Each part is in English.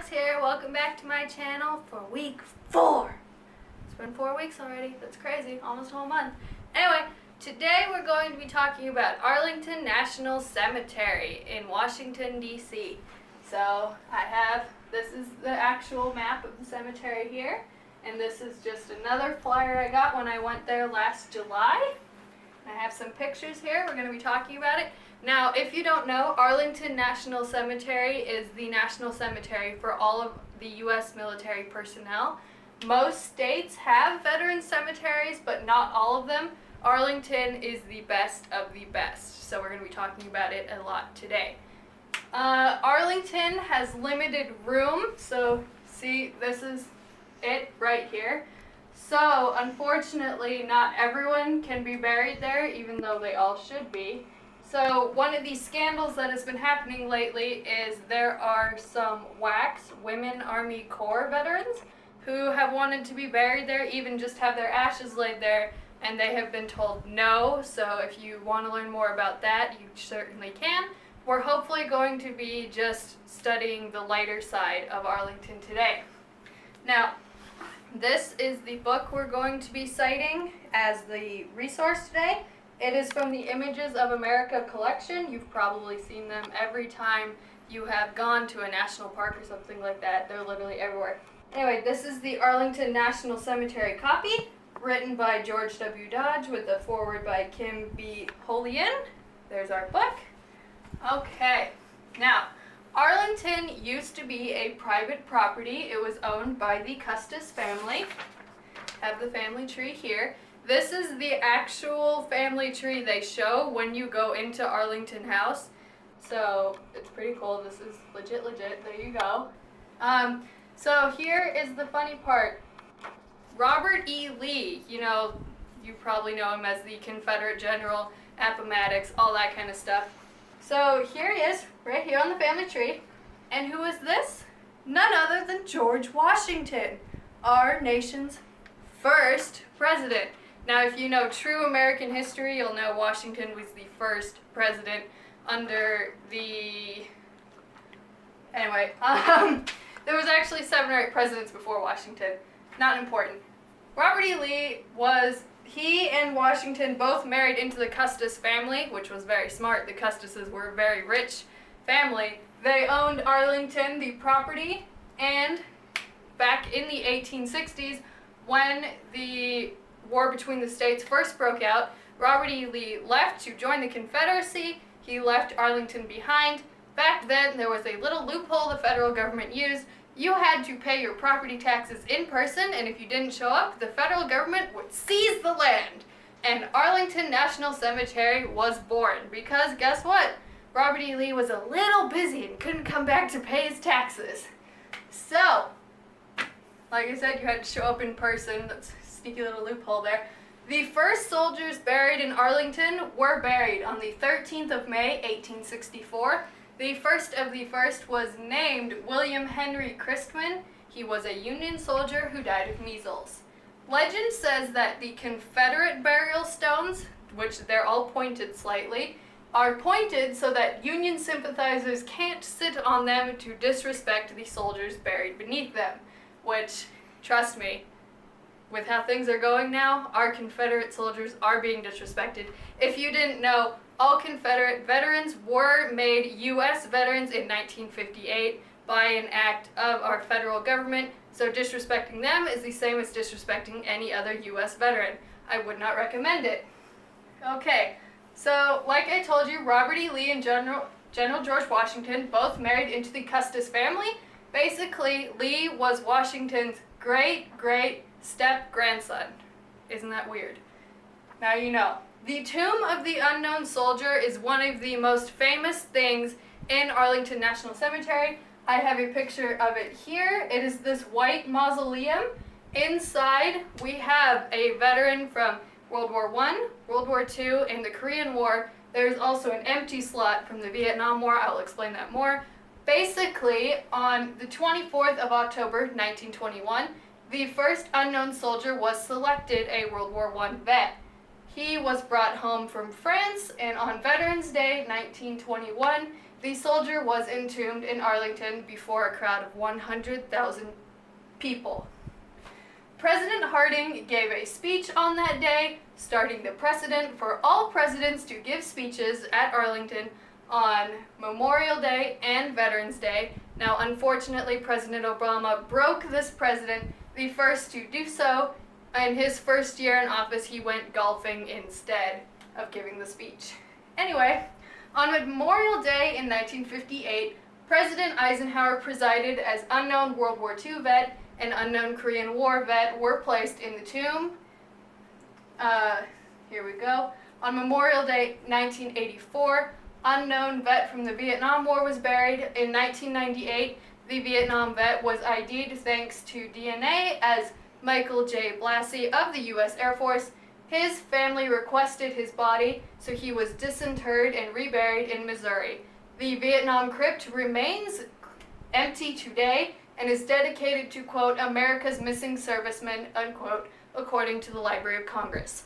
Alex here. Welcome back to my channel for week 4. It's been 4 weeks already. That's crazy. Almost a whole month. Anyway, today we're going to be talking about Arlington National Cemetery in Washington, D.C. So this is the actual map of the cemetery here. And this is just another flyer I got when I went there last July. I have some pictures here. We're going to be talking about it. Now, if you don't know, Arlington National Cemetery is the national cemetery for all of the U.S. military personnel. Most states have veteran cemeteries, but not all of them. Arlington is the best of the best, so we're going to be talking about it a lot today. Arlington has limited room, so see, this is it right here. So, unfortunately, not everyone can be buried there, even though they all should be. So, one of the scandals that has been happening lately is there are some WACs, Women Army Corps veterans, who have wanted to be buried there, even just have their ashes laid there, and they have been told no. So, if you want to learn more about that, you certainly can. We're hopefully going to be just studying the lighter side of Arlington today. Now, this is the book we're going to be citing as the resource today. It is from the Images of America collection. You've probably seen them every time you have gone to a national park or something like that. They're literally everywhere. Anyway, this is the Arlington National Cemetery copy, written by George W. Dodge with a foreword by Kim B. Holian. There's our book. Okay, now, Arlington used to be a private property. It was owned by the Custis family. Have the family tree here. This is the actual family tree they show when you go into Arlington House. So it's pretty cool. This is legit. There you go. So here is the funny part. Robert E. Lee, you probably know him as the Confederate General, Appomattox, all that kind of stuff. So here he is, right here on the family tree. And who is this? None other than George Washington, our nation's first president. Now, if you know true American history, you'll know Washington was the first president under the... Anyway, there was actually 7 or 8 presidents before Washington. Not important. Robert E. Lee he and Washington both married into the Custis family, which was very smart. The Custises were a very rich family. They owned Arlington, the property, and back in the 1860s, when the war between the states first broke out, Robert E. Lee left to join the Confederacy. He left Arlington behind. Back then, there was a little loophole the federal government used. You had to pay your property taxes in person, and if you didn't show up, the federal government would seize the land. And Arlington National Cemetery was born, because guess what? Robert E. Lee was a little busy and couldn't come back to pay his taxes. So, like I said, you had to show up in person. That's a sneaky little loophole there. The first soldiers buried in Arlington were buried on the 13th of May, 1864. The first of the first was named William Henry Crispin. He was a Union soldier who died of measles. Legend says that the Confederate burial stones, which they're all pointed slightly, are pointed so that Union sympathizers can't sit on them to disrespect the soldiers buried beneath them. Which, trust me, with how things are going now, our Confederate soldiers are being disrespected. If you didn't know, all Confederate veterans were made U.S. veterans in 1958 by an act of our federal government, so disrespecting them is the same as disrespecting any other U.S. veteran. I would not recommend it. Okay, so like I told you, Robert E. Lee and General George Washington both married into the Custis family. Basically, Lee was Washington's great step-grandson. Isn't that weird? Now you know. The Tomb of the Unknown Soldier is one of the most famous things in Arlington National Cemetery. I have a picture of it here. It is this white mausoleum. Inside, we have a veteran from World War I, World War II, and the Korean War. There's also an empty slot from the Vietnam War. I'll explain that more. Basically, on the 24th of October, 1921, the first unknown soldier was selected a World War I vet. He was brought home from France, and on Veterans Day, 1921, The soldier was entombed in Arlington before a crowd of 100,000 people. President Harding gave a speech on that day, starting the precedent for all presidents to give speeches at Arlington on Memorial Day and Veterans Day. Now, unfortunately, President Obama broke this precedent, the first to do so. In his first year in office, he went golfing instead of giving the speech. Anyway, on Memorial Day in 1958, President Eisenhower presided as unknown World War II vet and unknown Korean War vet were placed in the tomb. Here we go. On Memorial Day 1984, unknown vet from the Vietnam War was buried. In 1998, the Vietnam vet was ID'd thanks to DNA as Michael J. Blassie of the U.S. Air Force. His family requested his body, so he was disinterred and reburied in Missouri. The Vietnam crypt remains empty today and is dedicated to, quote, America's missing servicemen, unquote, according to the Library of Congress.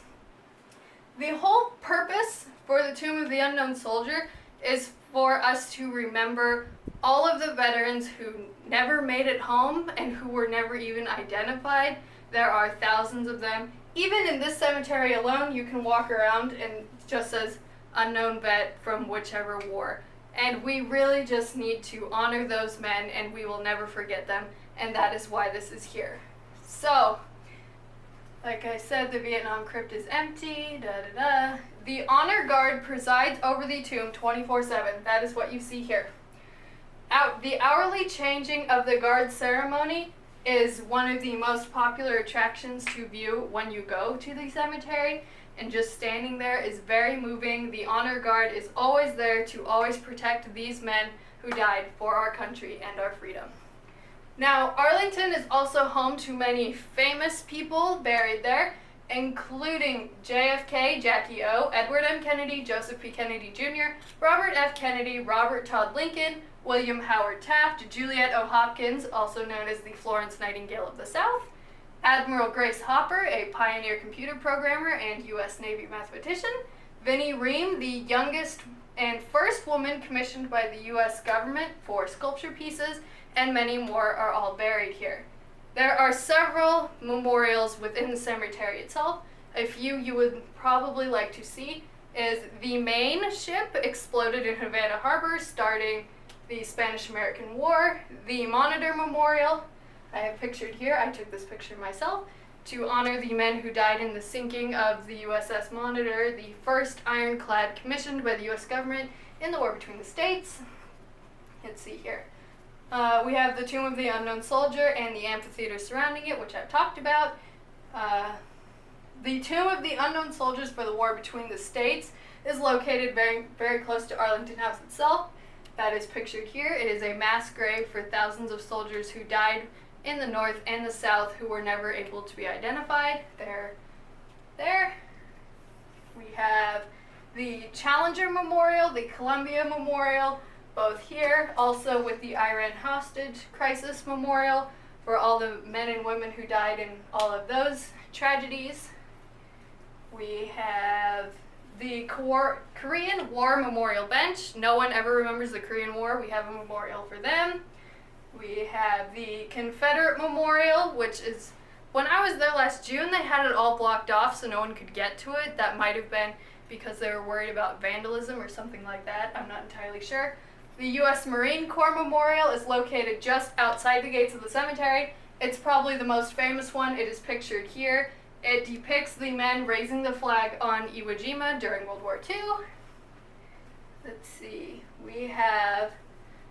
The whole purpose for the Tomb of the Unknown Soldier is for us to remember all of the veterans who never made it home and who were never even identified. There are thousands of them. Even in this cemetery alone, you can walk around and it just says unknown vet from whichever war. And we really just need to honor those men, and we will never forget them, and that is why this is here. So, like I said, the Vietnam crypt is empty, The honor guard presides over the tomb 24/7. That is what you see here. The hourly changing of the guard ceremony is one of the most popular attractions to view when you go to the cemetery, and just standing there is very moving. The honor guard is always there to always protect these men who died for our country and our freedom. Now, Arlington is also home to many famous people buried there, including JFK, Jackie O, Edward M. Kennedy, Joseph P. Kennedy Jr., Robert F. Kennedy, Robert Todd Lincoln, William Howard Taft, Juliet O. Hopkins, also known as the Florence Nightingale of the South, Admiral Grace Hopper, a pioneer computer programmer and U.S. Navy mathematician, Vinnie Ream, the youngest and first woman commissioned by the U.S. government for sculpture pieces, and many more are all buried here. There are several memorials within the cemetery itself. A few you would probably like to see is the main ship exploded in Havana Harbor starting the Spanish-American War, the Monitor Memorial, I have pictured here, I took this picture myself, to honor the men who died in the sinking of the USS Monitor, the first ironclad commissioned by the U.S. government in the war between the states. Let's see here. We have the Tomb of the Unknown Soldier and the amphitheater surrounding it, which I've talked about. The Tomb of the Unknown Soldiers for the war between the states is located very, very close to Arlington House itself. That is pictured here. It is a mass grave for thousands of soldiers who died in the North and the South who were never able to be identified. There. We have the Challenger Memorial, the Columbia Memorial, both here. Also with the Iran hostage crisis memorial for all the men and women who died in all of those tragedies. We have the Korean War Memorial Bench. No one ever remembers the Korean War. We have a memorial for them. We have the Confederate Memorial, which is, when I was there last June, they had it all blocked off so no one could get to it. That might have been because they were worried about vandalism or something like that. I'm not entirely sure. The U.S. Marine Corps Memorial is located just outside the gates of the cemetery. It's probably the most famous one. It is pictured here. It depicts the men raising the flag on Iwo Jima during World War II. Let's see. We have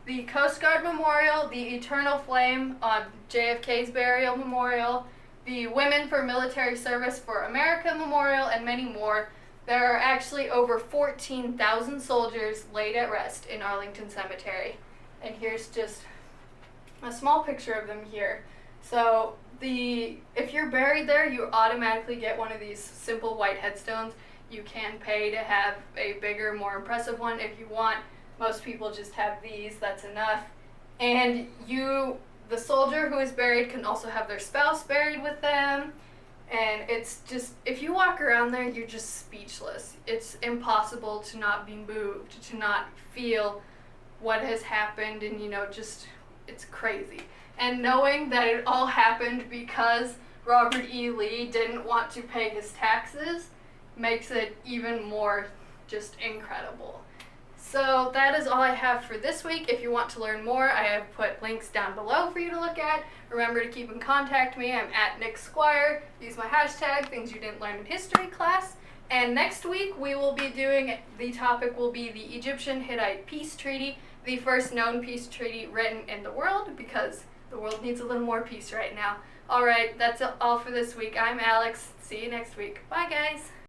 the Coast Guard Memorial, the Eternal Flame on JFK's burial memorial, the Women for Military Service for America Memorial, and many more. There are actually over 14,000 soldiers laid at rest in Arlington Cemetery. And here's just a small picture of them here. So if you're buried there, you automatically get one of these simple white headstones. You can pay to have a bigger, more impressive one if you want. Most people just have these, that's enough. And the soldier who is buried can also have their spouse buried with them. And it's just, if you walk around there, you're just speechless. It's impossible to not be moved, to not feel what has happened, and just it's crazy. And knowing that it all happened because Robert E. Lee didn't want to pay his taxes makes it even more just incredible. So that is all I have for this week. If you want to learn more, I have put links down below for you to look at. Remember to keep in contact me. I'm at Nick Squire. Use my hashtag, things you didn't learn in history class. And next week we will be doing, the topic will be the Egyptian-Hittite Peace Treaty, the first known peace treaty written in the world, because the world needs a little more peace right now. Alright, that's all for this week. I'm Alex. See you next week. Bye, guys.